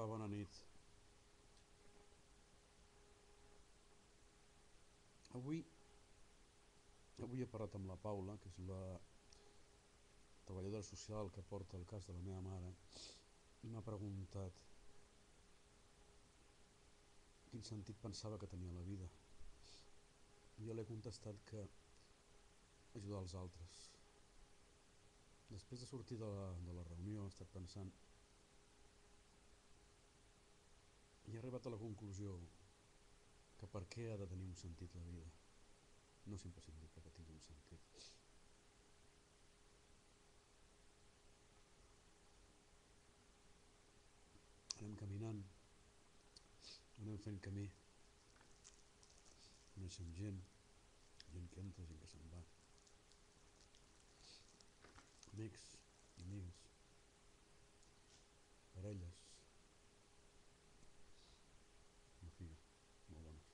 bona nit. Avui, avui he parlat amb la Paula, que és la treballadora social que porta el cas de la meva mare, i m'ha preguntat quin sentit pensava que tenia la vida. Jo l'he contestat que ajudar els altres. Després de sortir de la reunió he estat pensant i he arribat a la conclusió que per què ha de tenir un sentit la vida. No és imprescindible que tingui un sentit. Anem caminant, anem fent camí, coneixem gent que entra, gent que se'n va, amics, amigues, parelles, una filla, molt bones.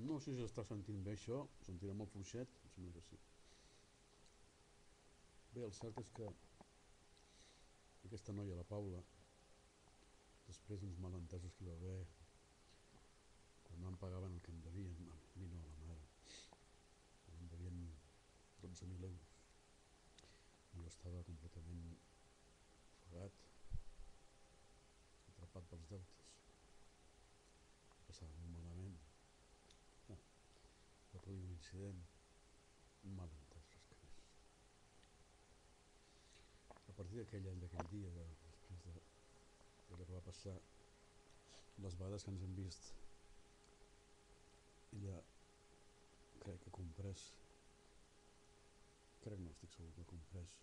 No sé si s'està sentint bé això, ho sentirà molt fluixet, em sembla que sí. Bé, el cert és que aquesta noia, la Paula, després d'uns malentesos que hi va haver, quan no em pagaven el que em devien, a mi no, a la mare, em devien 12.000 euros. I jo estava completament ofegat, atrapat pels deutes. Passava molt malament. Va produir un incident, un malentès, res que més. A partir d'aquell dia, després d'allò que va passar, les vegades que ens hem vist, ella crec que ha comprès, crec no, estic segur que ha comprès,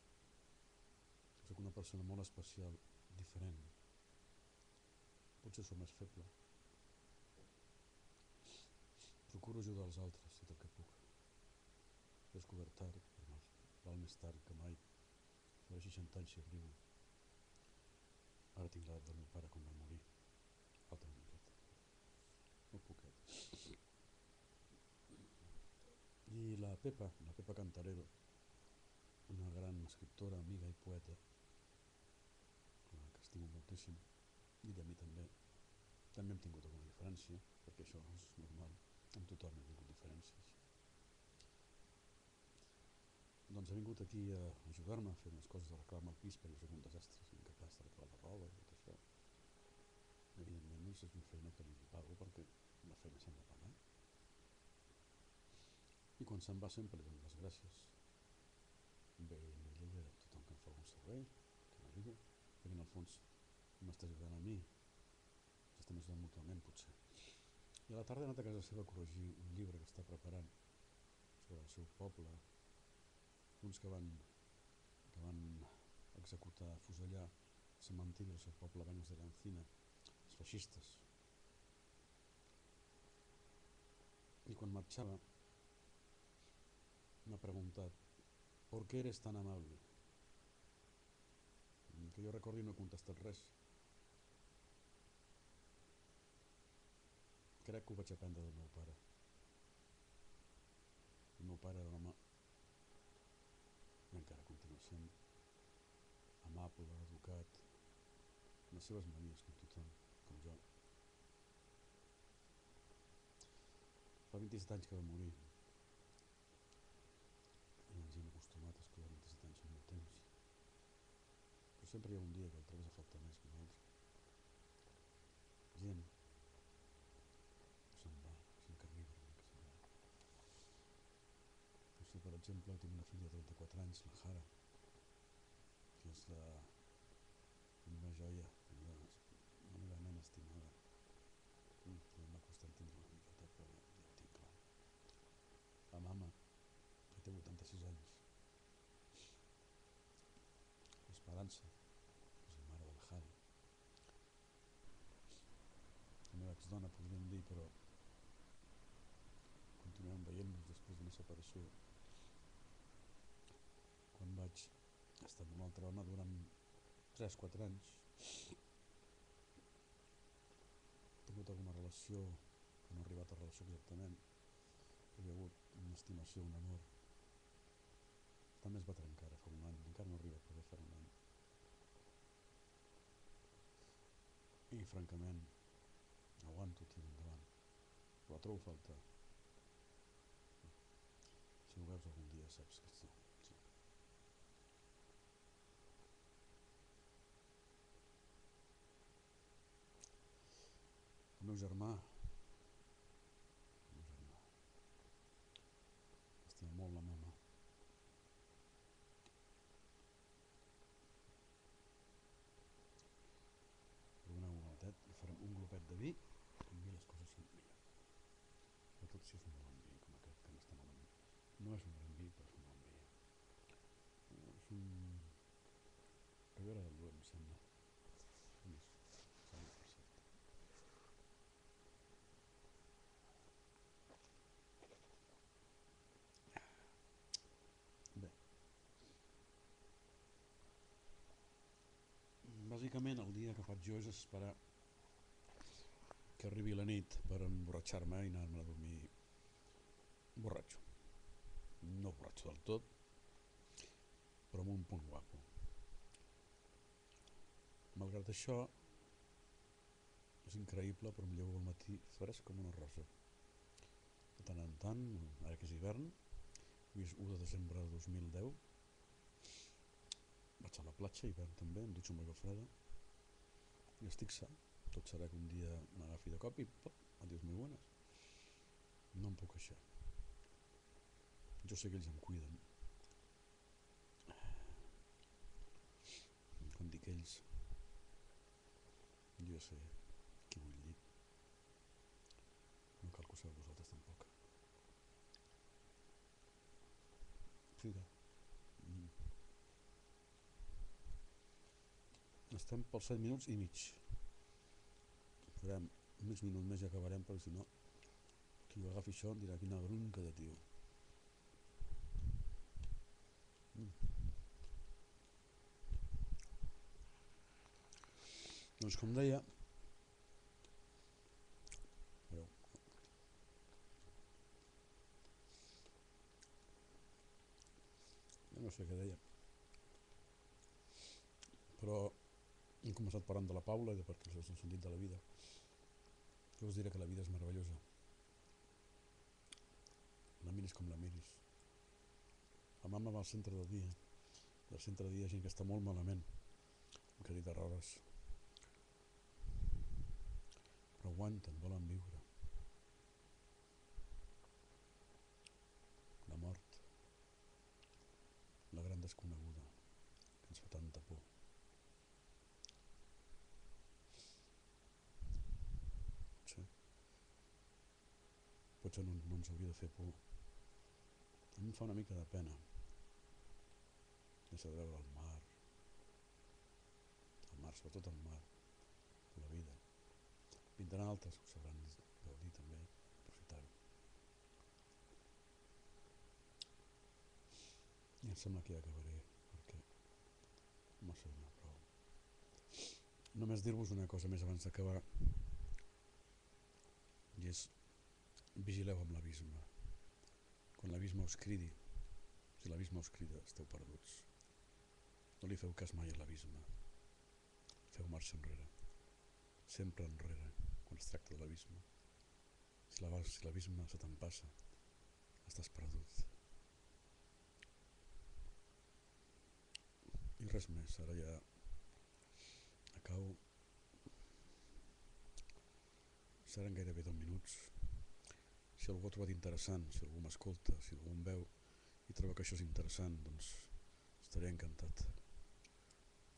que soc una persona molt especial, diferent. Potser sóc més feble. Procuro ajudar els altres, tot el que puc. He descobert tard, però val més tard que mai. Faré 60 anys si arribo. Ara tinc l'edat del meu pare quan va morir. Falta una miqueta. Molt poquet. I la Pepa Cantarero, una gran escriptora, amiga i poeta, que estimo moltíssim, i de mi també. També hem tingut alguna diferència, perquè això és normal, amb tothom hem tingut diferències. Doncs ha vingut aquí a ajudar-me a fer unes coses de reclamar al pis, perquè jo soc un desastre, soc incapaç de reclamar la roba i tot això. Evidentment no és una feina que li pago perquè la feina s'ha de pagar. I quan se'n va sempre li dono les gràcies. Bé, ella i a tothom que em fa algun servei, que m'ajuda, perquè en el fons m'està ajudant a mi, ens estem ajudant mútuament potser. I a la tarda he anat a casa seva a corregir un llibre que està preparant sobre el seu poble, uns que van executar, fusellar al cementiri del seu poble, Baños de la Encina, els feixistes. I quan marxava m'ha preguntat ¿por qué eres tan amable? Que jo recordi no he contestat res. Crec que ho vaig aprendre del meu pare. El meu pare era un home, i encara continua sent, amable, educat, amb les seves manies com tothom, com jo. Fa 27 anys que va morir. I ens hi hem acostumat, esclar, 27 anys són molt temps. Però sempre hi ha un dia que el trobes a faltar més que un altre. Gent que se'n va, gent que arriba, gent que se'n va. No sé, per exemple, tinc una filla de 34 anys, la Jara, que és la meva joia, la meva nena estimada. M'ha costat entendre una miqueta, però ja ho tinc clar. La mama, que té 86 anys. L'Esperança, que és la mare del Jari. dona, podríem dir, però continuem veient-nos després d'una separació. Quan vaig estar amb una altra dona durant 3-4 anys, he tingut alguna relació que no ha arribat a relació exactament, hi ha hagut una estimació, un amor. També es va trencar ara fa un any, encara no arriba, però fa un any. I francament aguanto, tiro endavant, però trobo a faltar. Si ho veus algun dia saps que ets tu. Sí. El meu germà estima molt la mama. Perdoneu un momentet, farem un glopet de vi, amb mi les coses són millor. Sobretot si és un bon vi com aquest, que no està malament. No és un gran vi, però és un bon vi. És un Ribera del Duero, em sembla. Salut, per cert. Bé, bàsicament el dia que faig jo és esperar que arribi la nit per emborratxar-me i anar-me a dormir borratxo. No borratxo del tot, però amb un punt guapo. Malgrat això, és increïble, però em llevo al matí fresc com una rosa. De tant en tant, ara que és hivern, avui és 1 de desembre de 2010, vaig a la platja, hivern també, em dutxo amb aigua freda i estic sa. Tot serà que un dia m'agafi de cop i pop, adiós muy buenas. No em puc queixar. Jo sé que ells em cuiden. Quan dic ells, jo sé qui vull dir. No cal que ho sabeu vosaltres tampoc. Fira. Estem pels 7 minuts i mig. Farem mig minut més i acabarem, perquè si no, qui agafi això em dirà quina bronca de tio. Doncs com deia, no sé què deia, però hem començat parlant de la Paula i de per què és el sentit de la vida. Jo us diré que la vida és meravellosa. La miris com la miris. La mama va al centre del dia, i al centre del dia hi ha gent que està molt malament, amb que ha dit errores, però aguanten, volen viure. La mort, la gran desconeguda, que ens fa tanta por. Potser no ens hauria de fer por. A mi em fa una mica de pena deixar de veure el mar, sobretot el mar, la vida. Vindran altres que ho sabran gaudir també, aprofitar-ho. I em sembla que ja acabaré, perquè m'ha sonat prou. Només dir-vos una cosa més abans d'acabar, i és: vigileu amb l'abisme. Quan l'abisme us cridi, si l'abisme us crida, esteu perduts. No li feu cas mai a l'abisme. Feu marxa enrere. Sempre enrere, quan es tracta de l'abisme. Si l'abisme se te'n passa, estàs perdut. I res més, ara ja acabo. Seran gairebé 10 minuts. Si algú ha trobat interessant, si algú m'escolta, si algú em veu i troba que això és interessant, doncs estaré encantat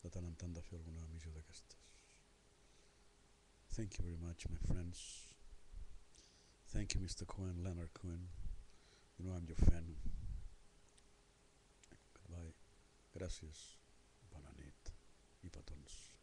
de tant en tant de fer alguna emissió d'aquestes. Thank you very much, my friends. Thank you, Mr. Cohen, Leonard Cohen. You know I'm your fan. Goodbye. Gràcies. Bona nit i petons.